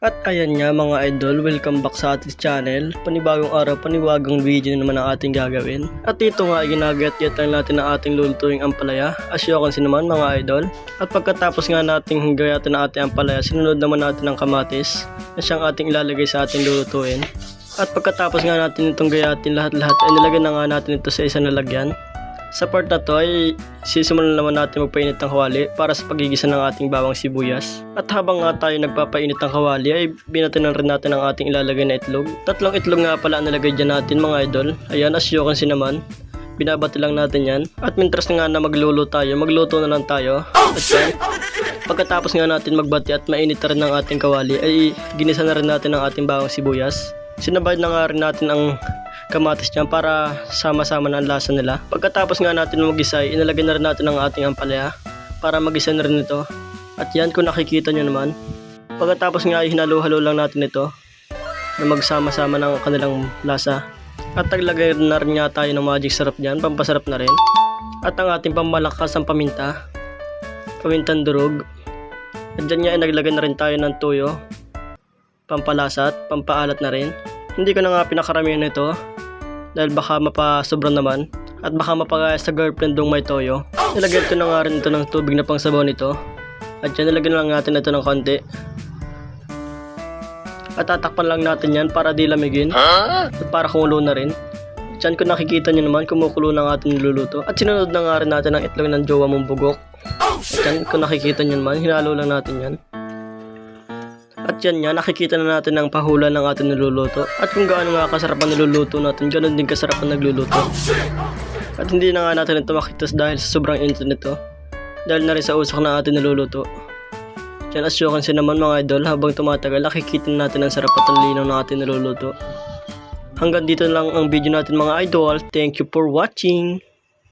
At ayan nga mga idol, welcome back sa ating channel. Panibagong araw, panibagong video na naman ang ating gagawin. At dito nga, ginagat-gat lang natin ang ating lulutuing ampalaya. Asyokansi naman mga idol. At pagkatapos nga nating gayatin ang ating ampalaya, sinunod naman natin ang kamatis na siyang ating ilalagay sa ating lulutuin. At pagkatapos nga natin itong gayatin lahat-lahat, ay nilagay na nga natin ito sa isang lalagyan. Sa part na to ay sisimulan naman natin magpainit ng kawali para sa pagigisa ng ating bawang sibuyas. At habang nga tayo nagpapainit ng kawali ay binatinan rin natin ang ating ilalagay na itlog. 3 itlog nga pala ang nalagay dyan natin mga idol. Ayan, asyokansi naman. Binabati lang natin yan. At mintras nga na magluto na lang tayo. At yan, pagkatapos nga natin magbati at mainit na rin ang ating kawali ay ginisa na rin natin ang ating bawang sibuyas. Sinabay na nga rin natin ang kamatis niyan para sama-sama na ang lasa nila. Pagkatapos nga natin mag-isa, inalagay na rin natin ang ating ampalaya para mag-isa na rin ito. At yan, kung nakikita nyo naman, pagkatapos nga hinalo-halo lang natin ito na magsama-sama ng kanilang lasa. At naglagay na rin nga tayo ng magic sarap dyan, pampasarap na rin. At ang ating pamalakas ang pamintang durog. At dyan nga naglagay na rin tayo ng tuyo, pampalasa at pampaalat na rin. Hindi ko na nga pinakaramihan nito dahil baka mapasobra naman at baka mapagaya sa girlfriend dong may toyo. Nilagyan ko na nga rin ito ng tubig na pang sabaw nito. At yan, nilagyan lang natin ito ng konti. At tatakpan lang natin yan para di lamigin at para kumulo na rin. At yan, kung nakikita nyo naman, kumukulo na nga ating niluluto. At sinunod na nga rin natin ang itlog ng jowa mong bugok. At yan, kung nakikita nyo naman, hinalo lang natin yan. At yan nga, nakikita na natin ang pahula ng ating niluluto. At kung gaano nga kasarap ang niluluto natin, ganoon din kasarap ang nagluluto. At hindi na nga natin ito makitas dahil sa sobrang init nito. Dahil na rin sa usak na ating niluluto. Yan, asyokansi naman mga idol, habang tumatagal, nakikita natin ang sarap at ang linaw ng ating niluluto. Hanggang dito lang ang video natin mga idol. Thank you for watching!